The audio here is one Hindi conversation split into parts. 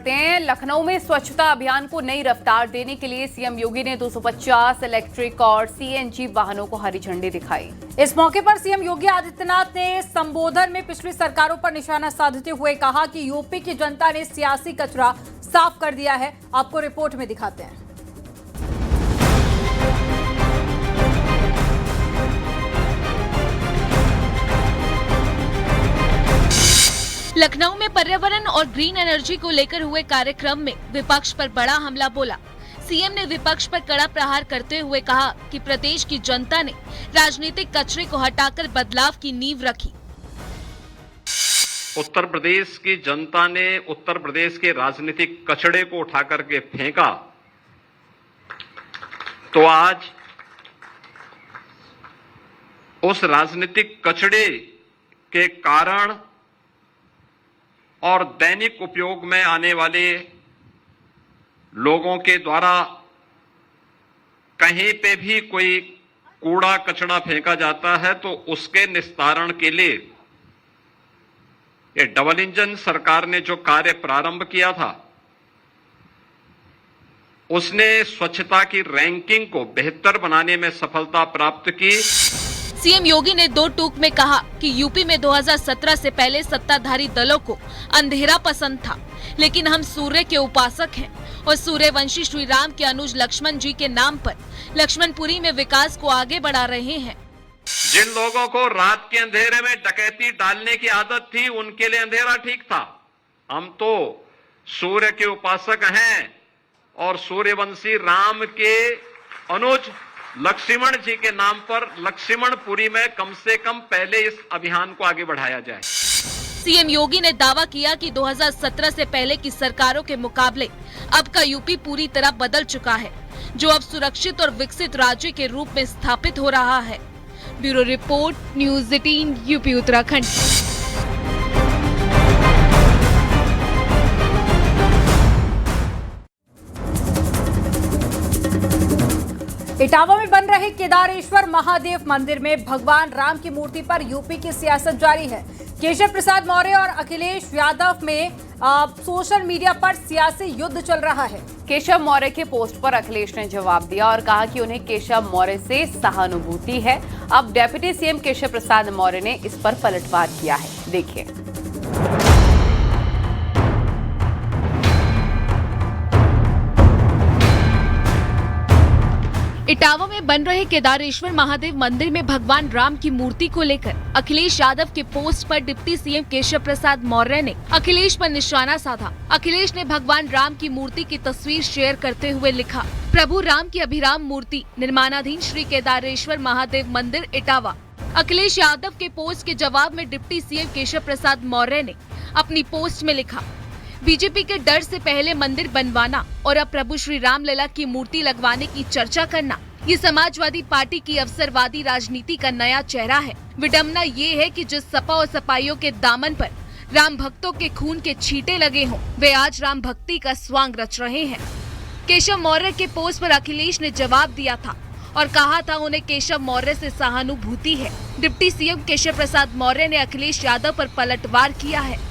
करते हैं। लखनऊ में स्वच्छता अभियान को नई रफ्तार देने के लिए सीएम योगी ने 250 इलेक्ट्रिक और सीएनजी वाहनों को हरी झंडी दिखाई। इस मौके पर सीएम योगी आदित्यनाथ ने संबोधन में पिछली सरकारों पर निशाना साधते हुए कहा कि यूपी की जनता ने सियासी कचरा साफ कर दिया है। आपको रिपोर्ट में दिखाते हैं। लखनऊ में पर्यावरण और ग्रीन एनर्जी को लेकर हुए कार्यक्रम में विपक्ष पर बड़ा हमला बोला। सीएम ने विपक्ष पर कड़ा प्रहार करते हुए कहा कि प्रदेश की जनता ने राजनीतिक कचरे को हटाकर बदलाव की नींव रखी। उत्तर प्रदेश की जनता ने उत्तर प्रदेश के राजनीतिक कचड़े को उठा करके फेंका तो आज उस राजनीतिक कचड़े के कारण और दैनिक उपयोग में आने वाले लोगों के द्वारा कहीं पे भी कोई कूड़ा कचड़ा फेंका जाता है तो उसके निस्तारण के लिए ये डबल इंजन सरकार ने जो कार्य प्रारंभ किया था उसने स्वच्छता की रैंकिंग को बेहतर बनाने में सफलता प्राप्त की। सीएम योगी ने दो टूक में कहा कि यूपी में 2017 से पहले सत्ताधारी दलों को अंधेरा पसंद था, लेकिन हम सूर्य के उपासक हैं और सूर्यवंशी श्री राम के अनुज लक्ष्मण जी के नाम पर लक्ष्मणपुरी में विकास को आगे बढ़ा रहे हैं। जिन लोगों को रात के अंधेरे में डकैती डालने की आदत थी उनके लिए अंधेरा ठीक था। हम तो सूर्य के उपासक हैं और सूर्यवंशी राम के अनुज लक्ष्मण जी के नाम पर लक्ष्मणपुरी में कम से कम पहले इस अभियान को आगे बढ़ाया जाए। सीएम योगी ने दावा किया कि 2017 से पहले की सरकारों के मुकाबले अब का यूपी पूरी तरह बदल चुका है, जो अब सुरक्षित और विकसित राज्य के रूप में स्थापित हो रहा है। Bureau report, news 18 UP Uttarakhand. Etawah में बन रहे केदारेश्वर महादेव मंदिर में भगवान राम की मूर्ति पर यूपी की सियासत जारी है। केशव प्रसाद मौर्य और अखिलेश यादव में सोशल मीडिया पर सियासी युद्ध चल रहा है। केशव मौर्य के पोस्ट पर अखिलेश ने जवाब दिया और कहा कि उन्हें केशव मौर्य से सहानुभूति है। अब डेप्यूटी सीएम केशव प्रसाद मौर्य ने इस पर पलटवार किया है। देखिए। इटावा में बन रहे केदारेश्वर महादेव मंदिर में भगवान राम की मूर्ति को लेकर अखिलेश यादव के पोस्ट पर डिप्टी सीएम केशव प्रसाद मौर्य ने अखिलेश पर निशाना साधा। अखिलेश ने भगवान राम की मूर्ति की तस्वीर शेयर करते हुए लिखा, प्रभु राम की अभिराम मूर्ति निर्माणाधीन श्री केदारेश्वर महादेव मंदिर इटावा। अखिलेश यादव के पोस्ट के जवाब में डिप्टी सीएम केशव प्रसाद मौर्य ने अपनी पोस्ट में लिखा, बीजेपी के डर से पहले मंदिर बनवाना और अब प्रभु श्री राम लला की मूर्ति लगवाने की चर्चा करना, ये समाजवादी पार्टी की अवसरवादी राजनीति का नया चेहरा है। विडंबना ये है कि जिस सपा और सपाइयों के दामन पर राम भक्तों के खून के छींटे लगे हों, वे आज राम भक्ति का स्वांग रच रहे हैं। केशव मौर्य के पोस्ट पर अखिलेश ने जवाब दिया था और कहा था उन्हें केशव मौर्य से सहानुभूति है। डिप्टी सीएम केशव प्रसाद मौर्य ने अखिलेश यादव पर पलटवार किया है।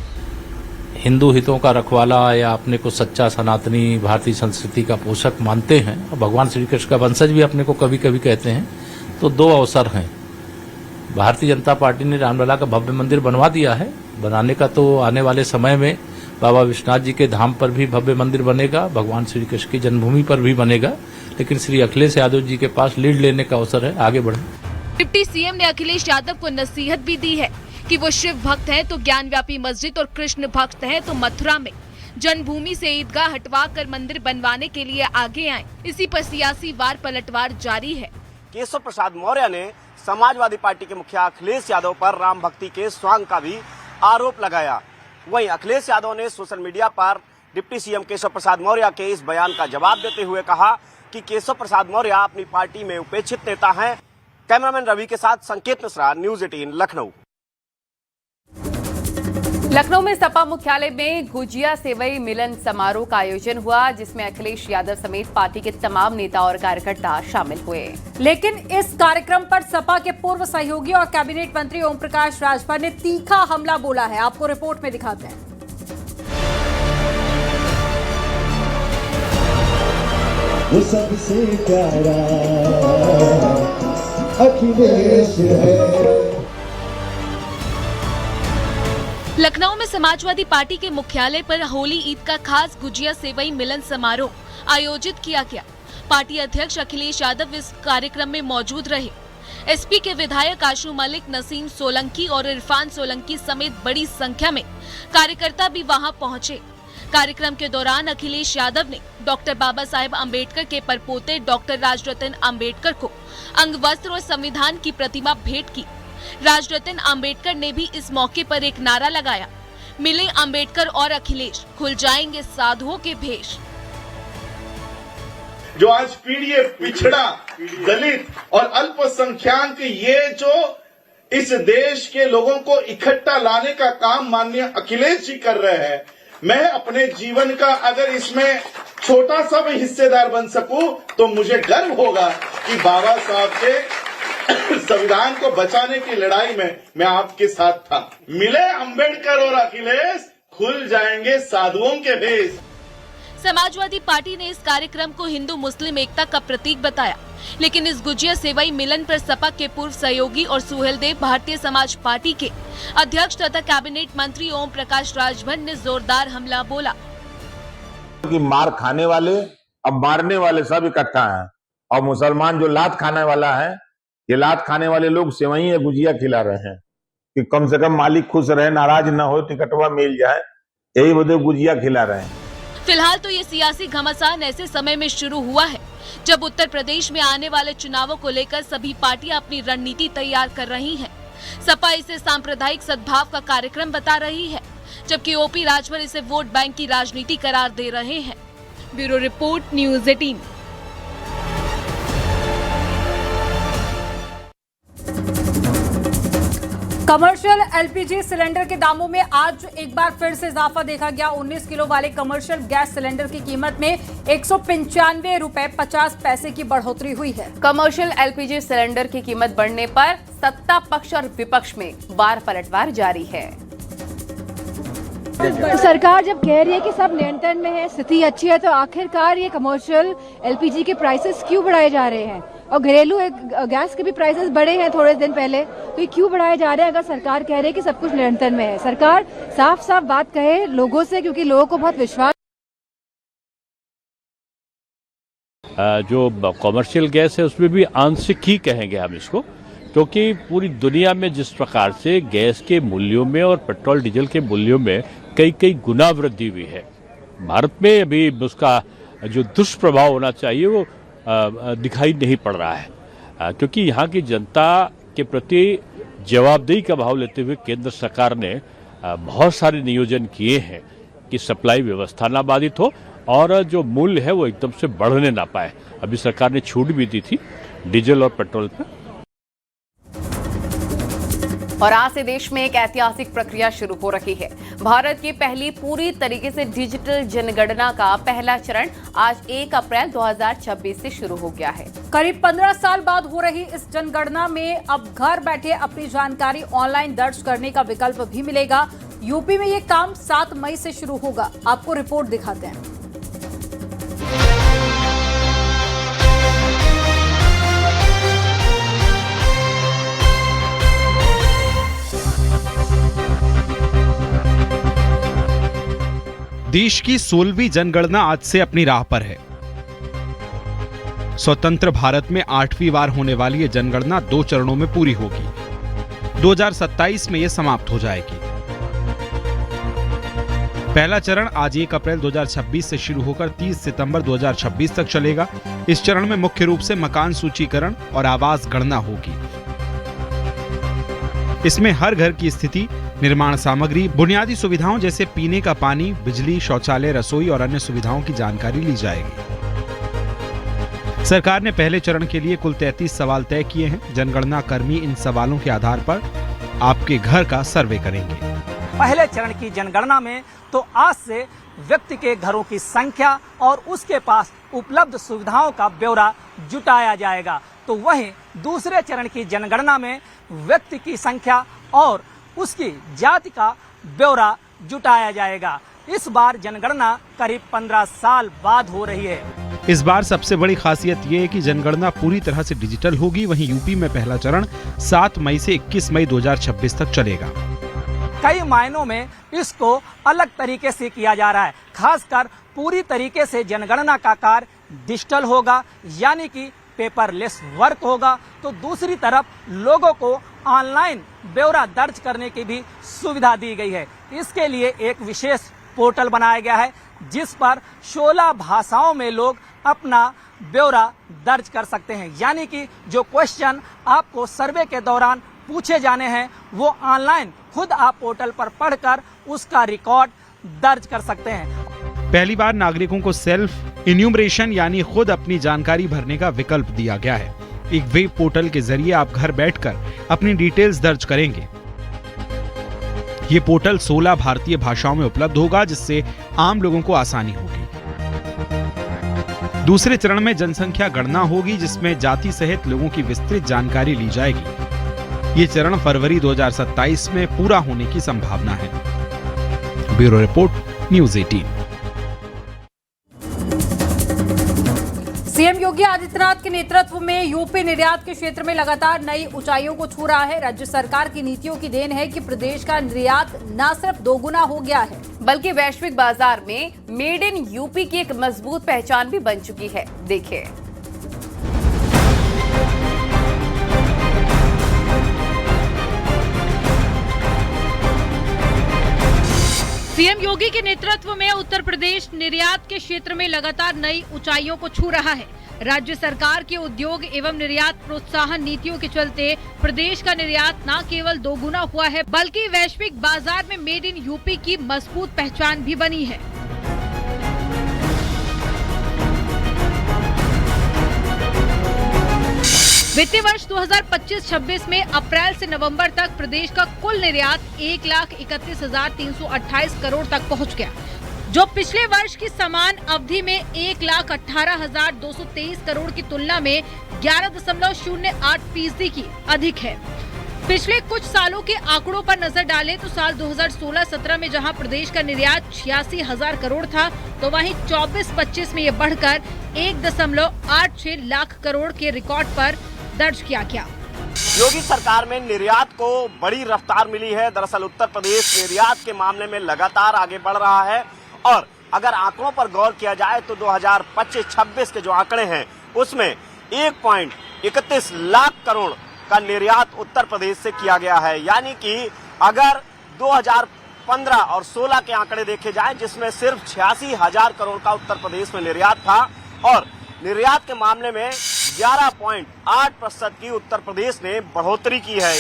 हिंदू हितों का रखवाला या अपने को सच्चा सनातनी भारतीय संस्कृति का पोषक मानते हैं और भगवान श्री कृष्ण का वंशज भी अपने को कभी कभी कहते हैं, तो दो अवसर हैं। भारतीय जनता पार्टी ने रामलला का भव्य मंदिर बनवा दिया है। बनाने का तो आने वाले समय में बाबा विश्वनाथ जी के धाम पर भी भव्य मंदिर बनेगा, भगवान श्री कृष्ण की जन्मभूमि पर भी बनेगा, लेकिन श्री अखिलेश यादव जी के पास लीड लेने का अवसर है, आगे बढ़े। डिप्टी सीएम ने अखिलेश यादव को नसीहत भी दी है कि वो शिव भक्त हैं तो ज्ञानव्यापी मस्जिद और कृष्ण भक्त हैं तो मथुरा में जन्मभूमि से ईदगाह हटवा कर मंदिर बनवाने के लिए आगे आए। इसी पर सियासी वार पलटवार जारी है। केशव प्रसाद मौर्य ने समाजवादी पार्टी के मुखिया अखिलेश यादव पर राम भक्ति के स्वांग का भी आरोप लगाया। वहीं अखिलेश यादव ने सोशल मीडिया पर डिप्टी सीएम केशव प्रसाद मौर्य के इस बयान का जवाब देते हुए कहा कि केशव प्रसाद मौर्य अपनी पार्टी में उपेक्षित नेता हैं। कैमरामैन रवि के साथ संकेत मिश्रा, न्यूज़ 18 लखनऊ। लखनऊ में सपा मुख्यालय में गुजिया सेवई मिलन समारोह का आयोजन हुआ, जिसमें अखिलेश यादव समेत पार्टी के तमाम नेता और कार्यकर्ता शामिल हुए। लेकिन इस कार्यक्रम पर सपा के पूर्व सहयोगी और कैबिनेट मंत्री ओम प्रकाश राजभर ने तीखा हमला बोला है। आपको रिपोर्ट में दिखाते हैं। वो सबसे प्यारा अखिलेश है। लखनऊ में समाजवादी पार्टी के मुख्यालय पर होली ईद का खास गुजिया सेवई मिलन समारोह आयोजित किया गया। पार्टी अध्यक्ष अखिलेश यादव इस कार्यक्रम में मौजूद रहे। एसपी के विधायक आशु मलिक, नसीम सोलंकी और इरफान सोलंकी समेत बड़ी संख्या में कार्यकर्ता भी वहां पहुंचे। कार्यक्रम के दौरान अखिलेश यादव ने डॉक्टर बाबा साहेब अम्बेडकर के परपोते डॉक्टर राजरतन अम्बेडकर को अंगवस्त्र और संविधान की प्रतिमा भेंट की। राजरतन अम्बेडकर ने भी इस मौके पर एक नारा लगाया, मिले अम्बेडकर और अखिलेश, खुल जाएंगे साधुओं के भेष। जो आज पीडीएफ, पिछड़ा, दलित और अल्पसंख्यक, ये जो इस देश के लोगों को इकट्ठा लाने का काम माननीय अखिलेश जी कर रहे हैं, मैं अपने जीवन का अगर इसमें छोटा सा भी हिस्सेदार बन सकूं तो मुझे गर्व होगा कि बाबा साहब के संविधान को बचाने की लड़ाई में मैं आपके साथ था। मिले अम्बेडकर और अखिलेश, खुल जाएंगे साधुओं के भेष। समाजवादी पार्टी ने इस कार्यक्रम को हिंदू मुस्लिम एकता का प्रतीक बताया, लेकिन इस गुजिया सेवई मिलन पर सपा के पूर्व सहयोगी और सुहेलदेव भारतीय समाज पार्टी के अध्यक्ष तथा कैबिनेट मंत्री ओम प्रकाश राजभर ने जोरदार हमला बोला कि मार खाने वाले अब मारने वाले सब इकट्ठा हैं, और मुसलमान जो लात खाने वाला है, ये लात खाने वाले लोग सेवई या गुजिया खिला रहे हैं कि कम से कम मालिक खुश रहे, नाराज न हो, टिकटवा मिल जाए, यही वजह गुजिया खिला रहे हैं। फिलहाल तो ये सियासी घमासान ऐसे समय में शुरू हुआ है जब उत्तर प्रदेश में आने वाले चुनावों को लेकर सभी पार्टियां अपनी रणनीति तैयार कर रही हैं। सपा इसे सांप्रदायिक सद्भाव का कार्यक्रम बता रही है, जबकि ओपी राजभर इसे वोट बैंक की राजनीति करार दे रहे हैं। Bureau report, news 18। Commercial LPG cylinder के दामों में आज एक बार फिर से इजाफा देखा गया। 19 किलो वाले कमर्शियल गैस सिलेंडर की कीमत में 195 रुपए 50 पैसे की बढ़ोतरी हुई है। कमर्शियल एलपीजी सिलेंडर की कीमत बढ़ने पर सत्ता पक्ष और विपक्ष में वार पलटवार जारी है। सरकार जब कह रही है कि सब नियंत्रण में है, स्थिति अच्छी है, तो आखिरकार ये कमर्शियल एलपीजी के प्राइसेस क्यों बढ़ाए जा रहे हैं? और घरेलू गैस के भी प्राइसेस बढ़े हैं थोड़े दिन पहले, तो ये क्यों बढ़ाए जा रहे हैं? अगर सरकार कह रही है कि सब कुछ नियंत्रण में है, सरकार साफ साफ बात कहे लोगों से, क्योंकि लोगों को बहुत विश्वास। जो कमर्शियल गैस है उसमें भी आंशिक ही कहेंगे हम इसको, क्योंकि पूरी दुनिया में जिस प्रकार से गैस के मूल्यों में और पेट्रोल डीजल के मूल्यों में कई गुना वृद्धि हुई है, भारत में अभी उसका जो दुष्प्रभाव होना चाहिए वो दिखाई नहीं पड़ रहा है, क्योंकि यहाँ की जनता के प्रति जवाबदेही का भाव लेते हुए केंद्र सरकार ने बहुत सारे नियोजन किए हैं कि सप्लाई व्यवस्था ना बाधित हो और जो मूल्य है वो एकदम से बढ़ने ना पाए। अभी सरकार ने छूट भी दी थी डीजल और पेट्रोल पर। और आज से देश में एक ऐतिहासिक प्रक्रिया शुरू हो रही है। भारत की पहली पूरी तरीके से डिजिटल जनगणना का पहला चरण आज 1 अप्रैल 2026 से शुरू हो गया है। करीब 15 साल बाद हो रही इस जनगणना में अब घर बैठे अपनी जानकारी ऑनलाइन दर्ज करने का विकल्प भी मिलेगा। यूपी में ये काम 7 मई से शुरू होगा। आपको रिपोर्ट दिखाते हैं। देश की 16वीं जनगणना आज से अपनी राह पर है। स्वतंत्र भारत में 8वीं बार होने वाली ये जनगणना 2 चरणों में पूरी होगी। 2027 में यह समाप्त हो जाएगी। पहला चरण आज 1 अप्रैल 2026 से शुरू होकर 30 सितंबर 2026 तक चलेगा। इस चरण में मुख्य रूप से मकान सूचीकरण और आवास गणना होगी। इसमें हर घर की स्थिति, निर्माण सामग्री, बुनियादी सुविधाओं जैसे पीने का पानी, बिजली, शौचालय, रसोई और अन्य सुविधाओं की जानकारी ली जाएगी। सरकार ने पहले चरण के लिए कुल 33 सवाल तय किए हैं। जनगणना कर्मी इन सवालों के आधार पर आपके घर का सर्वे करेंगे। पहले चरण की जनगणना में तो आज से व्यक्ति के घरों की संख्या और उसके पास उपलब्ध सुविधाओं का ब्यौरा जुटाया जाएगा, तो वहीं दूसरे चरण की जनगणना में व्यक्ति की संख्या और उसकी जाति का ब्यौरा जुटाया जाएगा। इस बार जनगणना करीब 15 साल बाद हो रही है। इस बार सबसे बड़ी खासियत ये है कि जनगणना पूरी तरह से डिजिटल होगी। वहीं यूपी में पहला चरण 7 मई से 21 मई 2026 तक चलेगा। कई मायनों में इसको अलग तरीके से किया जा रहा है। खासकर पूरी तरीके से जनगणना का कार्य डिजिटल होगा, यानी कि पेपरलेस वर्क होगा। तो दूसरी तरफ लोगों को ऑनलाइन ब्यौरा दर्ज करने की भी सुविधा दी गई है। इसके लिए एक विशेष पोर्टल बनाया गया है, जिस पर 16 भाषाओं में लोग अपना ब्यौरा दर्ज कर सकते हैं। यानी कि जो क्वेश्चन आपको सर्वे के दौरान पूछे जाने हैं, वो ऑनलाइन खुद आप पोर्टल पर पढ़कर उसका रिकॉर्ड दर्ज कर सकते हैं। पहली बार नागरिकों को सेल्फ इन्यूमरेशन यानी खुद अपनी जानकारी भरने का विकल्प दिया गया है। एक वेब पोर्टल के जरिए आप घर बैठकर अपनी डिटेल्स दर्ज करेंगे। ये पोर्टल 16 भारतीय भाषाओं में उपलब्ध होगा, जिससे आम लोगों को आसानी होगी। दूसरे चरण में जनसंख्या गणना होगी, जिसमें जाति सहित लोगों की विस्तृत जानकारी ली जाएगी। ये चरण फरवरी 2027 में पूरा होने की संभावना है। Bureau report, news 18। CM Yogi Adityanath के नेतृत्व में यूपी निर्यात के क्षेत्र में लगातार नई ऊंचाइयों को छू रहा है। राज्य सरकार की नीतियों की देन है कि प्रदेश का निर्यात न सिर्फ दोगुना हो गया है, बल्कि वैश्विक बाजार में मेड इन यूपी की एक मजबूत पहचान भी बन चुकी है। देखिए। सीएम योगी के नेतृत्व में उत्तर प्रदेश निर्यात के क्षेत्र में लगातार नई ऊंचाइयों को छू रहा है। राज्य सरकार के उद्योग एवं निर्यात प्रोत्साहन नीतियों के चलते प्रदेश का निर्यात न केवल दोगुना हुआ है, बल्कि वैश्विक बाजार में मेड इन यूपी की मजबूत पहचान भी बनी है। वित्तीय वर्ष 2025-26 में अप्रैल से नवंबर तक प्रदेश का कुल निर्यात 1,31,328 करोड़ तक पहुंच गया, जो पिछले वर्ष की समान अवधि में 1,18,223 करोड़ की तुलना में 11.08% की अधिक है। पिछले कुछ सालों के आंकड़ों पर नजर डालें तो साल 2016-17 में जहां प्रदेश का निर्यात 86,000 करोड़ था, तो वहीं 24-25 में ये बढ़कर 1.86 लाख करोड़ के रिकॉर्ड पर दर्ज किया गया। योगी सरकार में निर्यात को बड़ी रफ्तार मिली है। दरअसल उत्तर प्रदेश निर्यात के मामले में लगातार आगे बढ़ रहा है और अगर आंकड़ों पर गौर किया जाए तो 2025-26 के जो आंकड़े हैं उसमें 1.31 लाख करोड़ का निर्यात उत्तर प्रदेश से किया गया है। यानी कि अगर 2015 और 16 के आंकड़े देखे जाएं, जिसमें सिर्फ 86,000 करोड़ का उत्तर प्रदेश में निर्यात था और निर्यात के मामले में 11.8% की उत्तर प्रदेश ने बढ़ोतरी की है।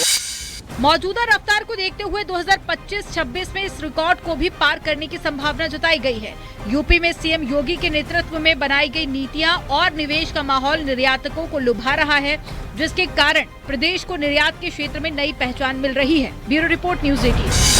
मौजूदा रफ्तार को देखते हुए 2025-26 में इस रिकॉर्ड को भी पार करने की संभावना जताई गई है। यूपी में सीएम योगी के नेतृत्व में बनाई गई नीतियां और निवेश का माहौल निर्यातकों को लुभा रहा है, जिसके कारण प्रदेश को निर्यात के क्षेत्र में नई पहचान मिल रही है। Bureau report, news 18।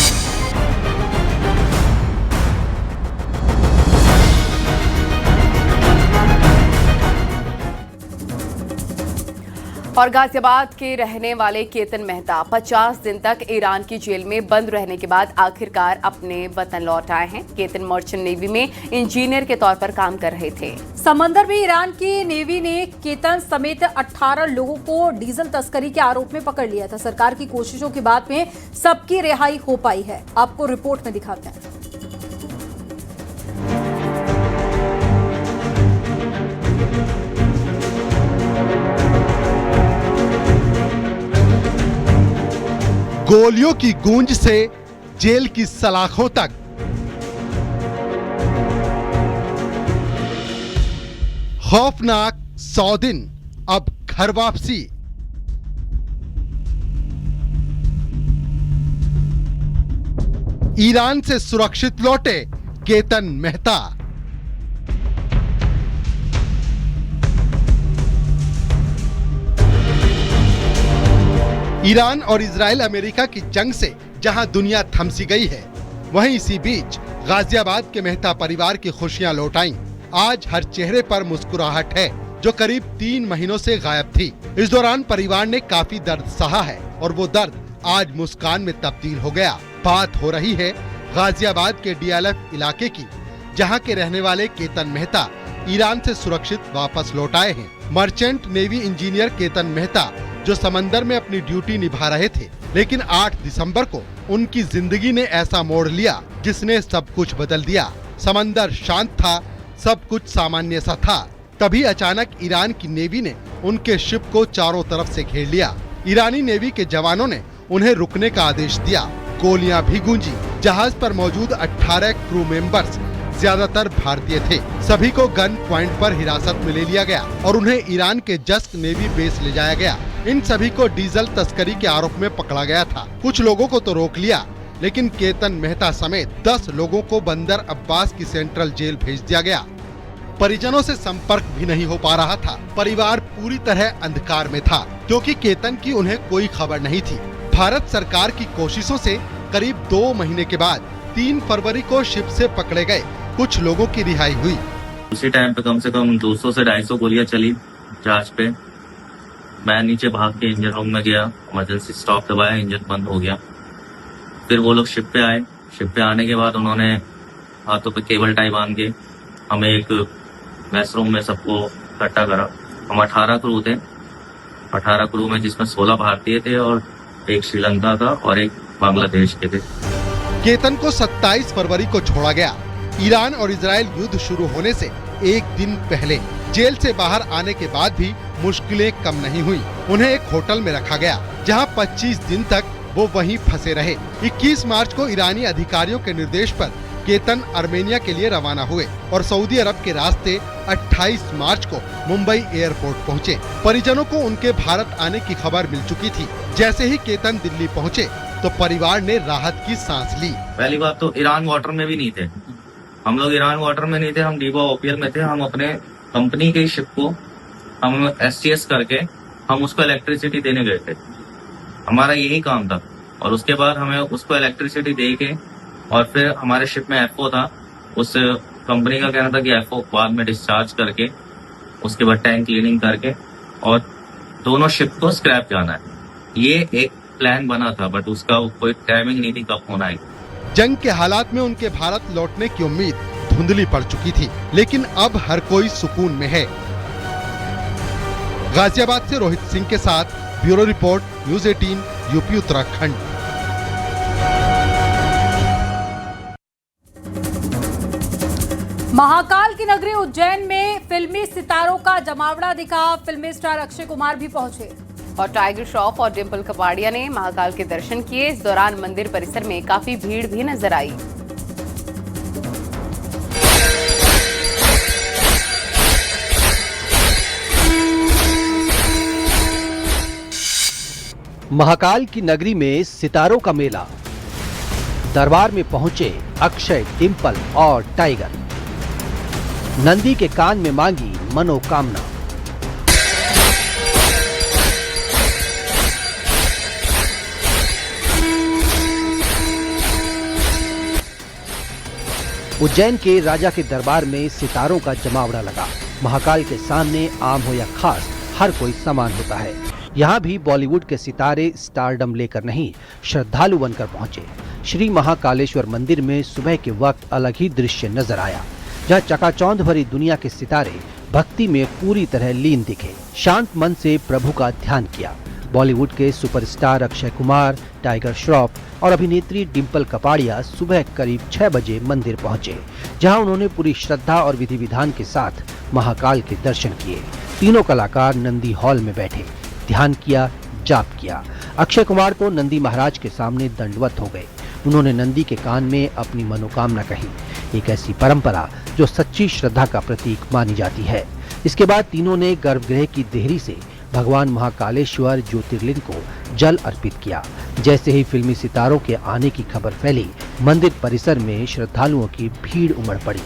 और गाजियाबाद के रहने वाले केतन मेहता 50 दिन तक ईरान की जेल में बंद रहने के बाद आखिरकार अपने वतन लौट आए हैं। केतन मर्चेंट नेवी में इंजीनियर के तौर पर काम कर रहे थे। समंदर में ईरान की नेवी ने केतन समेत 18 लोगों को डीजल तस्करी के आरोप में पकड़ लिया था। सरकार की कोशिशों के बाद में सबकी रिहाई हो पाई है। आपको रिपोर्ट में दिखाते हैं। गोलियों की गूंज से जेल की सलाखों तक, खौफनाक 100 दिन, अब घर वापसी। ईरान से सुरक्षित लौटे केतन मेहता। ईरान और इजराइल अमेरिका की जंग से जहां दुनिया थमसी गई है, वहीं इसी बीच गाजियाबाद के मेहता परिवार की खुशियां लौट आईं। आज हर चेहरे पर मुस्कुराहट है, जो करीब 3 महीनों से गायब थी। इस दौरान परिवार ने काफी दर्द सहा है और वो दर्द आज मुस्कान में तब्दील हो गया। बात हो रही है गाजियाबाद के डीएलएफ इलाके की, जहां के रहने वाले केतन मेहता ईरान से सुरक्षित वापस लौट आए हैं। Merchant navy engineer Ketan Mehta जो समंदर में अपनी ड्यूटी निभा रहे थे, लेकिन 8 दिसंबर को उनकी जिंदगी ने ऐसा मोड़ लिया जिसने सब कुछ बदल दिया। समंदर शांत था, सब कुछ सामान्य सा था। तभी अचानक ईरान की नेवी ने उनके शिप को चारों तरफ से घेर लिया। ईरानी नेवी के जवानों ने उन्हें रुकने का आदेश दिया। गोलियां भी गूंजी। जहाज पर मौजूद 18 क्रू मेंबर्स ज्यादातर भारतीय थे। सभी को गन पॉइंट पर हिरासत में ले लिया गया और उन्हें ईरान के जस्क नेवी बेस ले जाया गया। इन सभी को डीजल तस्करी के आरोप में पकड़ा गया था। कुछ लोगों को तो रोक लिया, लेकिन केतन मेहता समेत 10 लोगों को बंदर अब्बास की सेंट्रल जेल भेज दिया गया। परिजनों से संपर्क भी नहीं हो पा रहा था। परिवार पूरी तरह अंधकार में था क्योंकि केतन की उन्हें कोई खबर नहीं थी। भारत सरकार की कोशिशों से करीब 2 महीने के बाद 3 फरवरी को शिप से पकड़े गए कुछ लोगों की रिहाई हुई। उसी टाइम पे कम से कम 200 से 250 गोलियां चली जहाज पे। मैं नीचे भाग के इंजन रूम में गया, इमरजेंसी स्टॉप दबाया, इंजन बंद हो गया। फिर वो लोग शिप पे आए। शिप पे आने के बाद उन्होंने हाथों पे केबल टाई बांध के हमें एक मैस रूम में सबको इकट्ठा करा। हम 18 क्रू थे। 18 क्रू में जिसमें 16 भारतीय थे और एक श्रीलंका का और एक बांग्लादेश के थे। केतन को 27 फरवरी को छोड़ा गया। ईरान और इजराइल युद्ध शुरू होने से एक दिन पहले जेल से बाहर आने के बाद भी मुश्किलें कम नहीं हुई। उन्हें एक होटल में रखा गया जहां 25 दिन तक वो वहीं फंसे रहे। 21 मार्च को ईरानी अधिकारियों के निर्देश पर केतन आर्मेनिया के लिए रवाना हुए और सऊदी अरब के रास्ते 28 मार्च को मुंबई एयरपोर्ट पहुंचे। परिजनों को उनके भारत आने की खबर मिल चुकी थी। जैसे ही केतन दिल्ली पहुंचे तो परिवार ने राहत की सांस ली। पहली बात तो ईरान वाटर में भी नहीं थे हम लोग। ईरान वाटर में नहीं थे, हम डीबा ओपीएल में थे। हम अपने कंपनी के शिप को हम STS करके हम उसको इलेक्ट्रिसिटी देने गए थे। हमारा यही काम था। और उसके बाद हमें उसको इलेक्ट्रिसिटी दे के और फिर हमारे शिप में FO था। उस कंपनी का कहना था कि FO बाद में डिस्चार्ज करके उसके बाद टैंक क्लीनिंग करके और दोनों शिप को स्क्रैप जाना है। ये एक प्लान बना था, बट उसका कोई टाइमिंग नहीं थी कब होना है। जंग के हालात में उनके भारत लौटने की उम्मीद धुंधली पड़ चुकी थी, लेकिन अब हर कोई सुकून में है। गाजियाबाद से रोहित सिंह के साथ bureau report, news 18 UP Uttarakhand. Mahakal की नगरी उज्जैन में फिल्मी सितारों का जमावड़ा दिखा। फिल्मी स्टार अक्षय कुमार भी पहुंचे और टाइगर श्रॉफ और डिम्पल कपाड़िया ने महाकाल के दर्शन किए। इस दौरान मंदिर परिसर में काफी भीड़ भी नजर आई। महाकाल की नगरी में सितारों का मेला। दरबार में पहुंचे अक्षय, डिम्पल और टाइगर। नंदी के कान में मांगी मनोकामना। उज्जैन के राजा के दरबार में सितारों का जमावड़ा लगा। महाकाल के सामने आम हो या खास, हर कोई समान होता है। यहाँ भी बॉलीवुड के सितारे स्टारडम लेकर नहीं, श्रद्धालु बनकर पहुंचे। श्री महाकालेश्वर मंदिर में सुबह के वक्त अलग ही दृश्य नजर आया, जहाँ चकाचौंध भरी दुनिया के सितारे भक्ति में पूरी तरह लीन दिखे। शांत मन से प्रभु का ध्यान किया। बॉलीवुड के सुपरस्टार अक्षय कुमार, टाइगर श्रॉफ और अभिनेत्री डिम्पल कपाड़िया सुबह करीब 6 बजे मंदिर पहुंचे, जहां उन्होंने पूरी श्रद्धा और विधि विधान के साथ महाकाल के दर्शन किए। तीनों कलाकार नंदी हॉल में बैठे, ध्यान किया, जाप किया। अक्षय कुमार तो नंदी महाराज के सामने दंडवत हो गए। उन्होंने नंदी के कान में अपनी मनोकामना कही, एक ऐसी परंपरा जो सच्ची श्रद्धा का प्रतीक मानी जाती है। इसके बाद तीनों ने गर्भगृह की देहरी से भगवान महाकालेश्वर ज्योतिर्लिंग को जल अर्पित किया। जैसे ही फिल्मी सितारों के आने की खबर फैली, मंदिर परिसर में श्रद्धालुओं की भीड़ उमड़ पड़ी।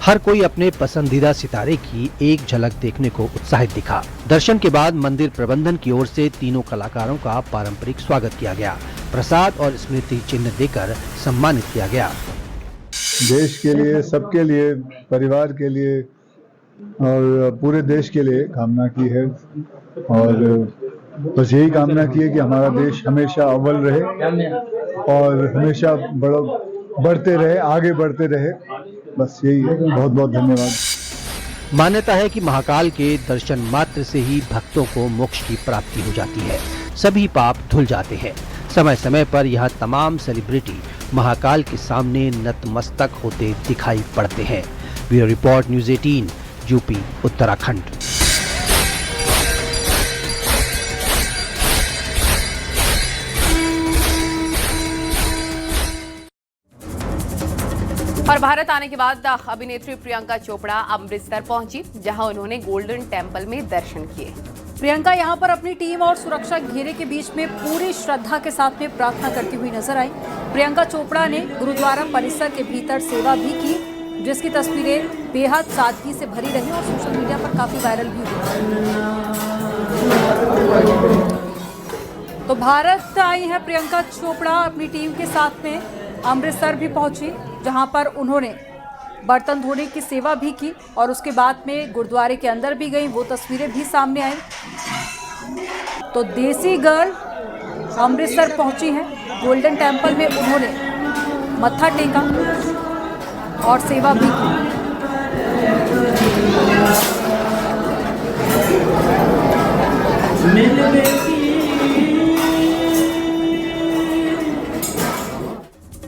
हर कोई अपने पसंदीदा सितारे की एक झलक देखने को उत्साहित दिखा। दर्शन के बाद मंदिर प्रबंधन की ओर से तीनों कलाकारों का पारंपरिक स्वागत किया गया। प्रसाद और स्मृति चिन्ह देकर सम्मानित किया गया। देश के लिए, सबके लिए, परिवार के लिए और पूरे देश के लिए कामना की है और बस यही कामना की है कि हमारा देश हमेशा अव्वल रहे और हमेशा बढ़ते रहे, आगे बढ़ते रहे बस यही है, बहुत बहुत धन्यवाद। मान्यता है कि महाकाल के दर्शन मात्र से ही भक्तों को मोक्ष की प्राप्ति हो जाती है, सभी पाप धुल जाते हैं। समय समय पर यहाँ तमाम सेलिब्रिटी महाकाल के सामने नतमस्तक होते दिखाई पड़ते हैं। Bureau report, news 18, UP, Uttarakhand. और भारत आने के बाद अभिनेत्री प्रियंका चोपड़ा अमृतसर पहुंची, जहां उन्होंने गोल्डन टेम्पल में दर्शन किए। प्रियंका यहां पर अपनी टीम और सुरक्षा घेरे के बीच में पूरी श्रद्धा के साथ में प्रार्थना करती हुई नजर आई। प्रियंका चोपड़ा ने गुरुद्वारा परिसर के भीतर सेवा भी की, जिसकी तस्वीरें बेहद सादगी से भरी रही और सोशल मीडिया पर काफी वायरल भी हुई। तो भारत आई है प्रियंका चोपड़ा अपनी टीम के साथ में अमृतसर भी पहुंची, जहां पर उन्होंने बर्तन धोने की सेवा भी की और उसके बाद में गुरुद्वारे के अंदर भी गई, वो तस्वीरें भी सामने आई। तो देसी गर्ल अमृतसर पहुंची हैं, गोल्डन टेम्पल में उन्होंने मत्था टेका और सेवा भी की।